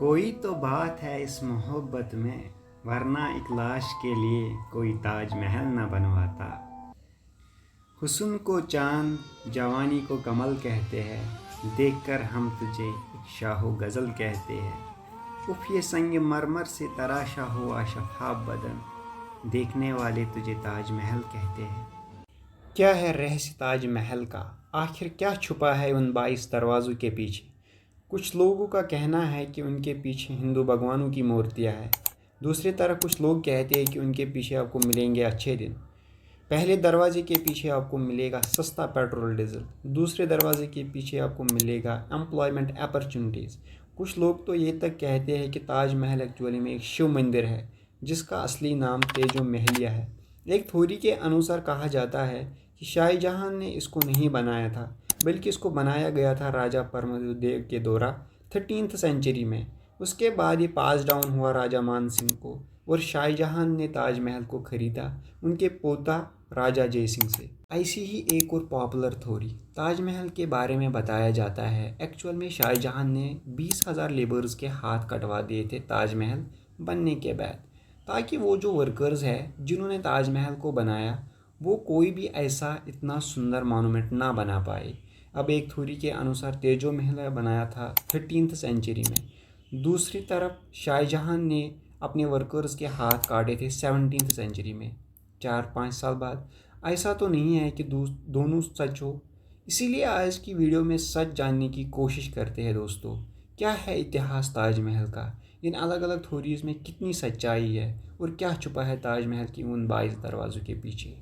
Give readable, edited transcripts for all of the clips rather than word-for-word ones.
कोई तो बात है इस मोहब्बत में, वरना एक लाश के लिए कोई ताज महल न बनवाता। हुस्न को चांद, जवानी को कमल कहते हैं, देखकर हम तुझे एक शाहो गज़ल कहते हैं। उफ ये संग मरमर से तराशा हुआ शफ़ाफ बदन, देखने वाले तुझे ताज महल कहते हैं। क्या है रहस्य ताज महल का? आखिर क्या छुपा है उन 22 दरवाज़ों के पीछे? कुछ लोगों का कहना है कि उनके पीछे हिंदू भगवानों की मूर्तियाँ हैं। दूसरी तरफ कुछ लोग कहते हैं कि उनके पीछे आपको मिलेंगे अच्छे दिन। पहले दरवाजे के पीछे आपको मिलेगा सस्ता पेट्रोल डीजल, दूसरे दरवाजे के पीछे आपको मिलेगा एम्प्लॉयमेंट अपॉर्चुनिटीज़। कुछ लोग तो ये तक कहते हैं कि ताजमहल एक्चुअली में एक शिव मंदिर है जिसका असली नाम तेजो महलिया है। एक थ्योरी के अनुसार कहा जाता है कि शाहजहां ने इसको नहीं बनाया था, बल्कि इसको बनाया गया था राजा परमदेव के दौरा 13th सेंचुरी में। उसके बाद ये पास डाउन हुआ राजा मान सिंह को, और शाहजहां ने ताजमहल को खरीदा उनके पोता राजा जय सिंह से। ऐसी ही एक और पॉपुलर थ्योरी ताजमहल के बारे में बताया जाता है। एक्चुअल में शाहजहां ने 20,000 लेबर्स के हाथ कटवा दिए थे ताजमहल बनने के बाद, ताकि वो जो वर्कर्स हैं जिन्होंने ताजमहल को बनाया वो कोई भी ऐसा इतना सुंदर मॉन्यूमेंट ना बना पाए। अब एक थ्योरी के अनुसार तेजो महल बनाया था 13th सेंचुरी में। दूसरी तरफ शाहजहां ने अपने वर्कर्स के हाथ काटे थे 17th सेंचुरी में, 4-5 साल बाद। ऐसा तो नहीं है कि दोनों सच हो, इसीलिए आज की वीडियो में सच जानने की कोशिश करते हैं दोस्तों। क्या है इतिहास ताजमहल का? इन अलग अलग थ्योरीज में कितनी सच्चाई है और क्या छुपा है ताजमहल की उन 22 दरवाज़ों के पीछे?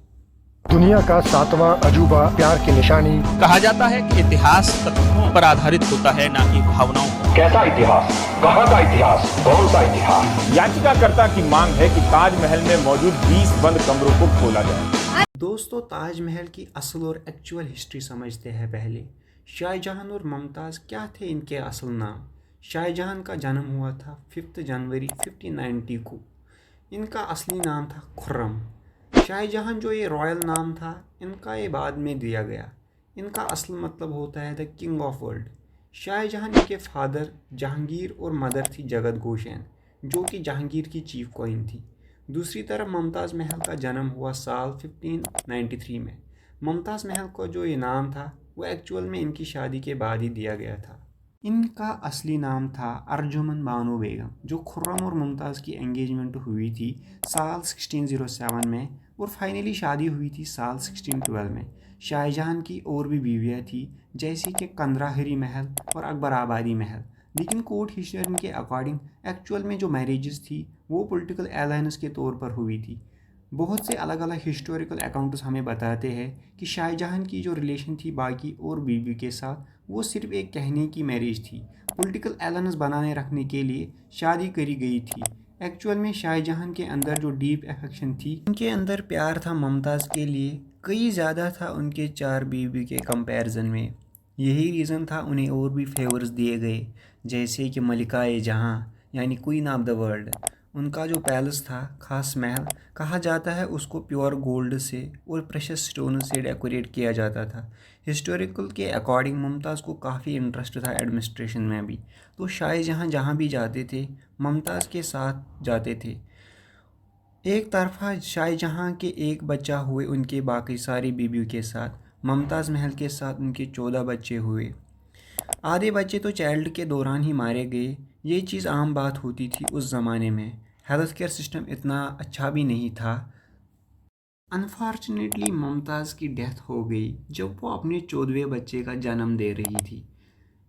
दुनिया का 7वां अजूबा, प्यार की निशानी। कहा जाता है कि इतिहास तथ्यों पर आधारित होता है, ना कि भावनाओं पर। कैसा इतिहास, कहाँ का इतिहास, कौन सा इतिहास? याचिकाकर्ता की मांग है कि ताजमहल में मौजूद 20 बंद कमरों को खोला जाए। दोस्तों, ताजमहल की असल और एक्चुअल हिस्ट्री समझते हैं पहले। शाहजहां और मुमताज़ क्या थे इनके असल नाम? शाहजहां का जन्म हुआ था 5 जनवरी 1590 को। इनका असली नाम था खुर्रम। शाहजहां जो ये रॉयल नाम था, इनका ये बाद में दिया गया। इनका असल मतलब होता है the king of world. Shah Jahan के फादर जहांगीर और मदर थी जगत गोशेन, जो कि जहांगीर की चीफ क्वीन थी। दूसरी तरफ मुमताज़ महल का जन्म हुआ साल 1593 में। मुमताज़ महल का जो ये नाम था वो एक्चुअल में इनकी शादी के बाद ही दिया गया था। इनका असली नाम था अर्जुमन बानो बेगम, जो खुर्रम और मुमताज़ की एंगेजमेंट हुई थी साल 1607 में, और फाइनली शादी हुई थी साल 1612 में। शाहजहां की और भी बीवियाँ थी, जैसे कि कंदराहरी महल और अकबर आबादी महल। लेकिन कोर्ट हिस्टोरियन के अकॉर्डिंग एक्चुअल में जो मैरिजेस थी वो पॉलिटिकल अलायंस के तौर पर हुई थी। बहुत से अलग अलग हिस्टोरिकल अकाउंट्स हमें बताते हैं कि शाहजहां की जो रिलेशन थी बाकी और बीवी के साथ, वो सिर्फ एक कहने की मैरिज थी। पॉलिटिकल अलायंस बनाने रखने के लिए शादी करी गई थी। एक्चुअल में शाहजहां के अंदर जो डीप अफेक्शन थी, उनके अंदर प्यार था मुमताज़ के लिए, कई ज़्यादा था उनके 4 बीवी के कंपैरिजन में। यही रीज़न था उन्हें और भी फेवर्स दिए गए, जैसे कि मलिका-ए जहां यानी क्वीन ऑफ द वर्ल्ड। उनका जो पैलेस था, खास महल कहा जाता है, उसको प्योर गोल्ड से और प्रेशियस स्टोन से डेकोरेट किया जाता था। हिस्टोरिकल के अकॉर्डिंग मुमताज़ को काफ़ी इंटरेस्ट था एडमिनिस्ट्रेशन में भी, तो शाहजहां जहाँ भी जाते थे मुमताज़ के साथ जाते थे। एक तरफा शाहजहां के एक बच्चा हुए उनके बाकी सारी बीवियों के साथ, मुमताज़ महल के साथ उनके 14 बच्चे हुए। आधे बच्चे तो चाइल्ड के दौरान ही मारे गए। ये चीज़ आम बात होती थी उस ज़माने में। हेल्थ केयर सिस्टम इतना अच्छा भी नहीं था। अनफॉर्चुनेटली मुमताज़ की डेथ हो गई जब वो अपने 14वें बच्चे का जन्म दे रही थी।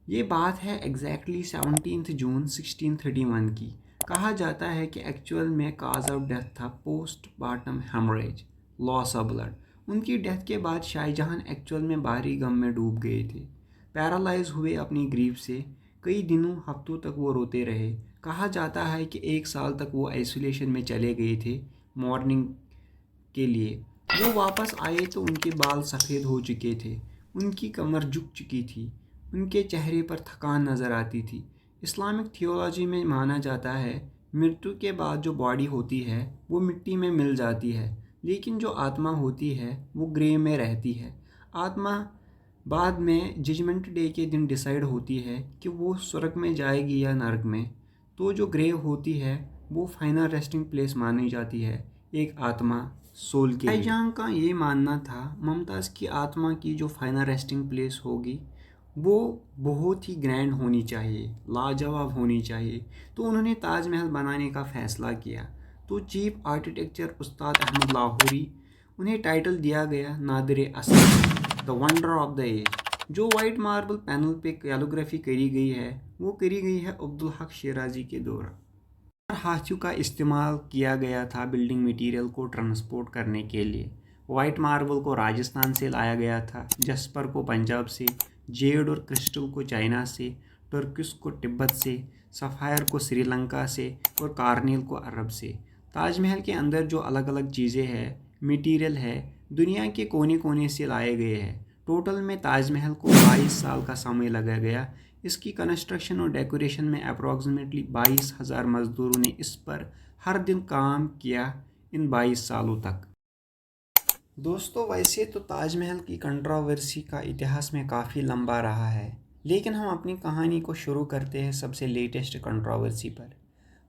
ये बात है एग्जैक्टली 17 जून 1631 की। कहा जाता है कि एक्चुअल में काज ऑफ डेथ था postmortem haemorrhage, loss of blood. उनकी डेथ के बाद शाहजहां एक्चुअल में भारी गम में डूब गए थे। पैरालाइज हुए अपनी ग्रीफ से। कई दिनों हफ्तों तक वो रोते रहे। कहा जाता है कि 1 साल तक वो आइसोलेशन में चले गए थे मॉर्निंग के लिए। वो वापस आए तो उनके बाल सफ़ेद हो चुके थे, उनकी कमर झुक चुकी थी, उनके चेहरे पर थकान नज़र आती थी। इस्लामिक थियोलॉजी में माना जाता है मृत्यु के बाद जो बॉडी होती है वो मिट्टी में मिल जाती है, लेकिन जो आत्मा होती है वो ग्रे में रहती है। आत्मा बाद में जजमेंट डे के दिन डिसाइड होती है कि वो स्वर्ग में जाएगी या नरक में। तो जो ग्रेव होती है वो फाइनल रेस्टिंग प्लेस मानी जाती है एक आत्मा सोल के लिए। शाहजहां का ये मानना था मुमताज़ की आत्मा की जो फाइनल रेस्टिंग प्लेस होगी वो बहुत ही ग्रैंड होनी चाहिए, लाजवाब होनी चाहिए। तो उन्होंने ताजमहल बनाने का फ़ैसला किया। तो चीफ आर्किटेक्चर उस्ताद अहमद लाहौरी, उन्हें टाइटल दिया गया Nadir Asar, the wonder of the age. जो वाइट मार्बल पैनल पे कैलोग्राफी करी गई है वो करी गई है अब्दुल हक शिराजी के दौरान। हाथियों का इस्तेमाल किया गया था बिल्डिंग मटेरियल को ट्रांसपोर्ट करने के लिए। वाइट मार्बल को राजस्थान से लाया गया था, जस्पर को पंजाब से, जेड और क्रिस्टल को चाइना से, टर्किस को तिब्बत से, सफ़ायर को श्रीलंका से और कार्निल को अरब से। ताजमहल के अंदर जो अलग अलग चीज़ें हैं, मटेरियल है, दुनिया के कोने कोने से लाए गए हैं। टोटल में ताजमहल को 22 साल का समय लगा गया। इसकी कंस्ट्रक्शन और डेकोरेशन में अप्रॉक्सीमेटली 22,000 मज़दूरों ने इस पर हर दिन काम किया इन 22 सालों तक। दोस्तों, वैसे तो ताजमहल की कंट्रोवर्सी का इतिहास में काफ़ी लंबा रहा है, लेकिन हम अपनी कहानी को शुरू करते हैं सबसे लेटेस्ट कंट्रोवर्सी पर।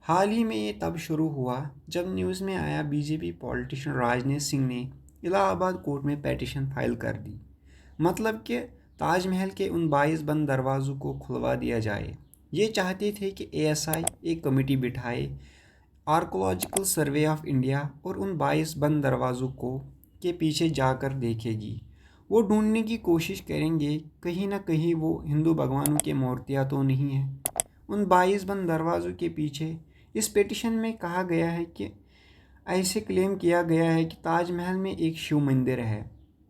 हाल ही में ये तब शुरू हुआ जब न्यूज़ में आया बीजेपी पॉलिटिशियन राजनीत सिंह ने इलाहाबाद कोर्ट में पेटिशन फाइल कर दी। मतलब कि ताजमहल के उन 22 बंद दरवाज़ों को खुलवा दिया जाए। ये चाहते थे कि ASI एक कमेटी बिठाए, आर्कोलॉजिकल सर्वे ऑफ इंडिया, और उन 22 बंद दरवाज़ों को के पीछे जाकर देखेगी। वो ढूंढने की कोशिश करेंगे कहीं ना कहीं वो हिंदू भगवानों के मूर्तियाँ तो नहीं हैं उन 22 बंद दरवाज़ों के पीछे। इस पिटीशन में कहा गया है कि ऐसे क्लेम किया गया है कि ताजमहल में एक शिव मंदिर है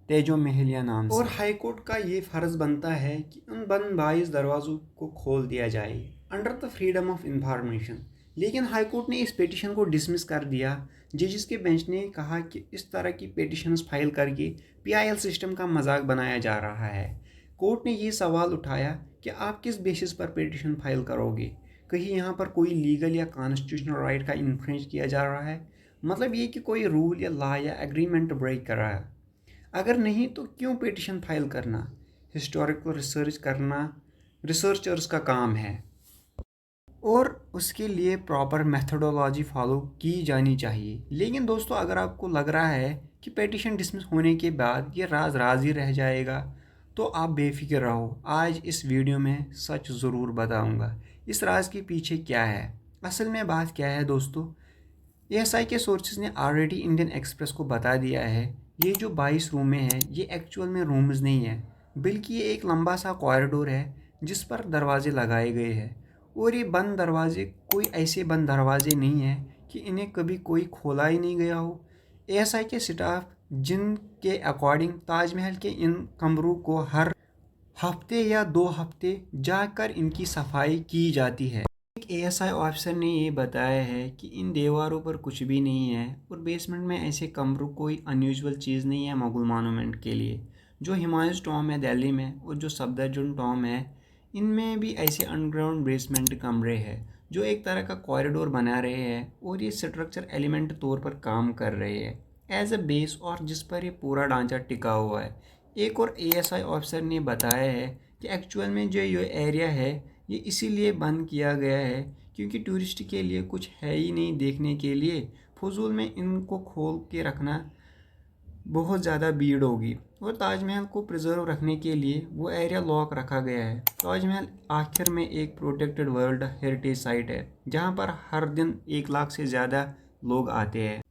तेजो महलिया नाम से, और हाईकोर्ट का ये फ़र्ज़ बनता है कि उन बंद 22 दरवाज़ों को खोल दिया जाए under the freedom of information. लेकिन हाईकोर्ट ने इस पिटीशन को डिसमिस कर दिया। जजेस के बेंच ने कहा कि इस तरह की पिटीशंस फाइल करके PIL सिस्टम का मजाक बनाया जा रहा है। कोर्ट ने ये सवाल उठाया कि आप किस बेसिस पर पिटीशन फाइल करोगे, कहीं यहाँ पर कोई लीगल या कॉन्स्टिट्यूशनल राइट का इन्फ्रिंज किया जा रहा है, मतलब ये कि कोई रूल या लॉ या एग्रीमेंट ब्रेक कर रहा है। अगर नहीं तो क्यों पिटीशन फाइल करना। हिस्टोरिकल रिसर्च करना रिसर्चर्स का काम है और उसके लिए प्रॉपर मेथडोलॉजी फॉलो की जानी चाहिए। लेकिन दोस्तों, अगर आपको लग रहा है कि पिटीशन डिसमिस होने के बाद ये राज ही रह जाएगा तो आप बेफिक्र रहो। आज इस वीडियो में सच ज़रूर बताऊंगा इस राज के पीछे क्या है। असल में बात क्या है दोस्तों, ASI के सोर्सेज ने ऑलरेडी इंडियन एक्सप्रेस को बता दिया है ये जो 22 रूमें हैं ये एक्चुअल में रूम्स नहीं है, बल्कि ये एक लंबा सा कॉरिडोर है जिस पर दरवाजे लगाए गए हैं। और ये बंद दरवाजे कोई ऐसे बंद दरवाजे नहीं हैं कि इन्हें कभी कोई खोला ही नहीं गया हो। ASI के स्टाफ जिनके अकॉर्डिंग ताजमहल के इन कमरों को हर हफ्ते या 2 हफ्ते जाकर इनकी सफाई की जाती है। एक ASI ऑफिसर ने ये बताया है कि इन दीवारों पर कुछ भी नहीं है और बेसमेंट में ऐसे कमरों कोई अनयूजुअल चीज़ नहीं है मुगल मॉन्यूमेंट के लिए। जो हुमायूं टॉम है दिल्ली में और जो सफदरजंग टॉम है इनमें भी ऐसे अंडरग्राउंड बेसमेंट कमरे हैं जो एक तरह का कॉरिडोर बना रहे हैं और ये स्ट्रक्चर एलिमेंट तौर पर काम कर रहे हैं एज अ बेस और जिस पर ये पूरा ढांचा टिका हुआ है। एक और ASI ऑफिसर ने बताया है कि एक्चुअल में जो ये एरिया है ये इसीलिए बंद किया गया है क्योंकि टूरिस्ट के लिए कुछ है ही नहीं देखने के लिए। फजूल में इनको खोल के रखना बहुत ज़्यादा भीड़ होगी और ताजमहल को प्रिजर्व रखने के लिए वो एरिया लॉक रखा गया है। ताजमहल आखिर में एक प्रोटेक्टेड वर्ल्ड हेरिटेज साइट है जहाँ पर हर दिन 1 लाख से ज़्यादा लोग आते हैं।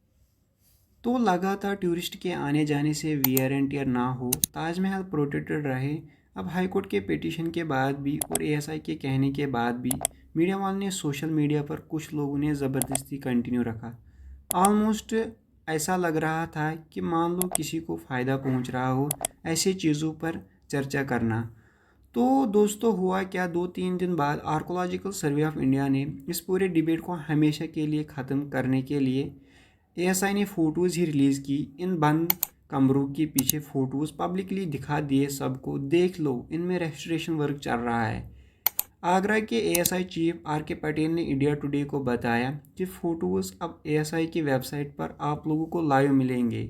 तो लगातार टूरिस्ट के आने जाने से वियर एंड टियर ना हो, ताजमहल प्रोटेक्टेड रहे। अब हाईकोर्ट के पिटीशन के बाद भी और ASI के कहने के बाद भी मीडिया वालों ने सोशल मीडिया पर कुछ लोगों ने ज़बरदस्ती कंटिन्यू रखा। ऑलमोस्ट ऐसा लग रहा था कि मान लो किसी को फ़ायदा पहुंच रहा हो ऐसी चीज़ों पर चर्चा करना। तो दोस्तों हुआ क्या, 2-3 दिन बाद आर्कोलॉजिकल सर्वे ऑफ इंडिया ने इस पूरे डिबेट को हमेशा के लिए ख़त्म करने के लिए ASI ने फ़ोटोज़ ही रिलीज़ की। इन बंद कमरों के पीछे फ़ोटोज़ पब्लिकली दिखा दिए सबको, देख लो इनमें रेस्टोरेशन वर्क चल रहा है। आगरा के ASI चीफ RK पटेल ने इंडिया टुडे को बताया कि फ़ोटोज़ अब ASI की वेबसाइट पर आप लोगों को लाइव मिलेंगे।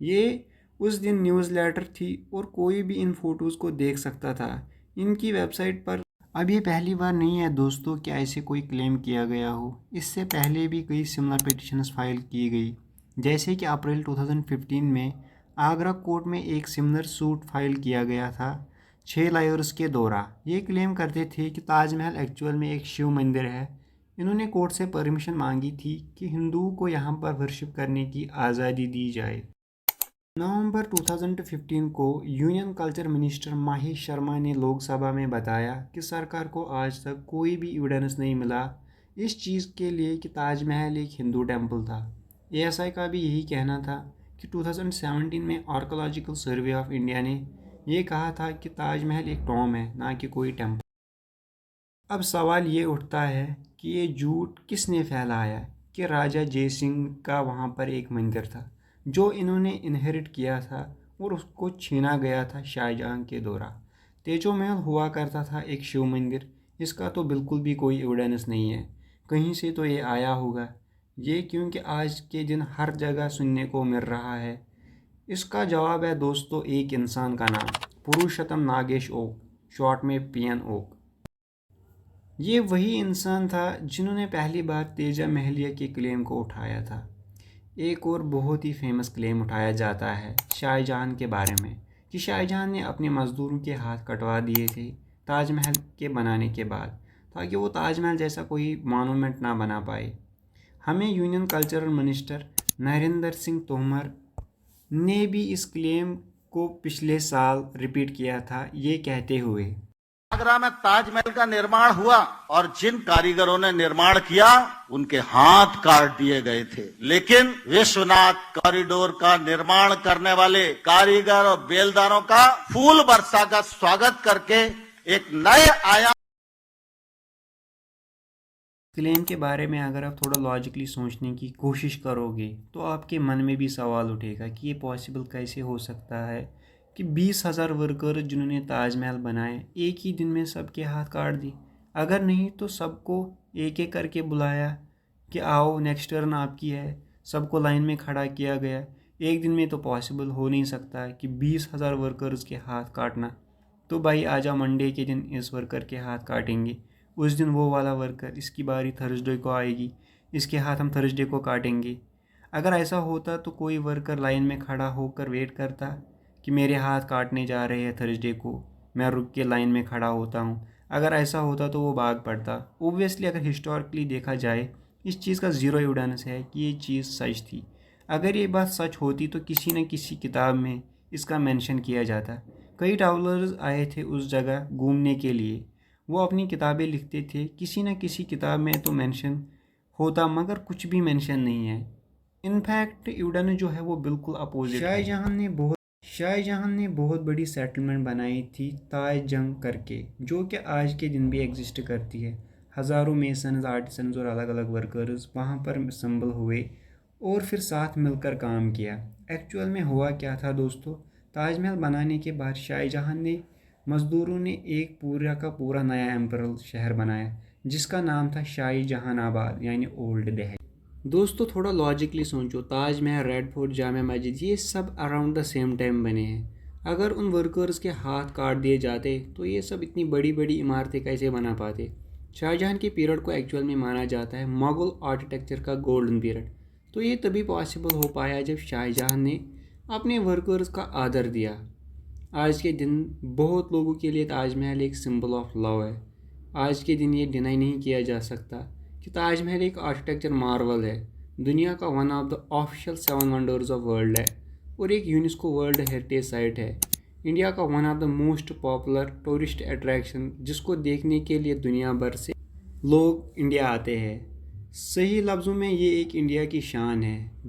ये उस दिन न्यूज़लेटर थी और कोई भी इन फ़ोटोज़ को देख सकता था। इनकी वेबसाइट पर अब ये पहली बार नहीं है दोस्तों कि ऐसे कोई क्लेम किया गया हो। इससे पहले भी कई सिमिलर पिटिशंस फाइल की गई, जैसे कि अप्रैल 2015 में आगरा कोर्ट में एक सिमिलर सूट फाइल किया गया था 6 लायर्स के द्वारा। ये क्लेम करते थे कि ताजमहल एक्चुअल में एक शिव मंदिर है। इन्होंने कोर्ट से परमिशन मांगी थी कि हिंदुओं को यहाँ पर वर्शिप करने की आज़ादी दी जाए। नवंबर 2015 को union culture minister Mahesh Sharma ने लोकसभा में बताया कि सरकार को आज तक कोई भी एविडेंस नहीं मिला इस चीज़ के लिए कि ताजमहल एक हिंदू टेम्पल था। एएसआई का भी यही कहना था कि 2017 में आर्कोलॉजिकल सर्वे ऑफ इंडिया ने यह कहा था कि ताजमहल एक टॉम है, ना कि कोई टेम्पल। अब सवाल ये उठता है कि ये झूठ किसने फैलाया कि राजा जय सिंह का वहाँ पर एक मंदिर था जो इन्होंने इनहेरिट किया था और उसको छीना गया था शाहजहां के द्वारा। तेजो महल हुआ करता था एक शिव मंदिर। इसका तो बिल्कुल भी कोई एविडेंस नहीं है, कहीं से तो ये आया होगा। ये क्योंकि आज के दिन हर जगह सुनने को मिल रहा है। इसका जवाब है दोस्तों एक इंसान का नाम, पुरुषोत्तम नागेश ओक, शॉर्ट में पीएन ओक। ये वही इंसान था जिन्होंने पहली बार तेजा महलिया के क्लेम को उठाया था। एक और बहुत ही फेमस क्लेम उठाया जाता है शाहजहां के बारे में कि शाहजहां ने अपने मज़दूरों के हाथ कटवा दिए थे ताजमहल के बनाने के बाद, ताकि वो ताजमहल जैसा कोई मॉन्यूमेंट ना बना पाए। हमें union cultural minister Narendra Singh Tomar ने भी इस क्लेम को पिछले साल रिपीट किया था, ये कहते हुए आगरा में ताजमहल का निर्माण हुआ और जिन कारीगरों ने निर्माण किया उनके हाथ काट दिए गए थे, लेकिन विश्वनाथ कॉरिडोर का निर्माण करने वाले कारीगर और बेलदारों का फूल वर्षा का स्वागत करके एक नए आयाम। क्लेम के बारे में अगर आप थोड़ा लॉजिकली सोचने की कोशिश करोगे तो आपके मन में भी सवाल उठेगा कि ये पॉसिबल कैसे हो सकता है कि 20,000 वर्कर जिन्होंने ताजमहल बनाए एक ही दिन में सबके हाथ काट दी। अगर नहीं तो सबको एक एक करके बुलाया कि आओ नेक्स्ट टर्न आपकी है, सबको लाइन में खड़ा किया गया। एक दिन में तो पॉसिबल हो नहीं सकता कि 20,000 वर्कर्स के हाथ काटना। तो भाई आजा मंडे के दिन इस वर्कर के हाथ काटेंगे, उस दिन वो वाला वर्कर, इसकी बारी थर्सडे को आएगी, इसके हाथ हम थर्सडे को काटेंगे। अगर ऐसा होता तो कोई वर्कर लाइन में खड़ा होकर वेट करता कि मेरे हाथ काटने जा रहे हैं थर्सडे को, मैं रुक के लाइन में खड़ा होता हूँ। अगर ऐसा होता तो वो भाग पड़ता। ओब्वियसली अगर हिस्टोरिकली देखा जाए इस चीज़ का ज़ीरो एविडेंस है कि ये चीज़ सच थी। अगर ये बात सच होती तो किसी न किसी किताब में इसका मेंशन किया जाता। कई ट्रैवलर्स आए थे उस जगह घूमने के लिए, वो अपनी किताबें लिखते थे, किसी न किसी किताब में तो मेंशन होता, मगर कुछ भी मेंशन नहीं है। इनफैक्ट एविडेंस जो है वो बिल्कुल अपोजिट है। शाहजहां ने बहुत बड़ी सेटलमेंट बनाई थी ताज जंग करके, जो कि आज के दिन भी एग्जिस्ट करती है। हज़ारों मेसन्स, आर्टिसन्स और अलग अलग वर्कर्स वहाँ पर असम्बल हुए और फिर साथ मिलकर काम किया। एक्चुअल में हुआ क्या था दोस्तों, ताजमहल बनाने के बाद शाहजहां ने मज़दूरों ने एक पूरा का पूरा नया एम्परल शहर बनाया जिसका नाम था शाहजहानाबाद यानी ओल्ड दिल्ली। दोस्तों थोड़ा लॉजिकली सोचो, ताजमहल, रेड फोर्ट, जामा मस्जिद ये सब अराउंड द सेम टाइम बने हैं। अगर उन वर्कर्स के हाथ काट दिए जाते तो ये सब इतनी बड़ी बड़ी इमारतें कैसे बना पाते। शाहजहां के पीरियड को एक्चुअल में माना जाता है मुग़ल आर्किटेक्चर का गोल्डन पीरियड। तो ये तभी पॉसिबल हो पाया जब शाहजहां ने अपने वर्कर्स का आदर दिया। आज के दिन बहुत लोगों के लिए ताजमहल एक सिंबल ऑफ लव है। आज के दिन ये डिनाई नहीं किया जा सकता कि ताजमहल एक आर्किटेक्चर मार्वल है, दुनिया का one of the official 7 wonders of world है और एक यूनेस्को वर्ल्ड हेरिटेज साइट है। इंडिया का one of the most popular tourist attraction, जिसको देखने के लिए दुनिया भर से लोग इंडिया आते हैं। सही लफ्ज़ों में ये एक इंडिया की शान है।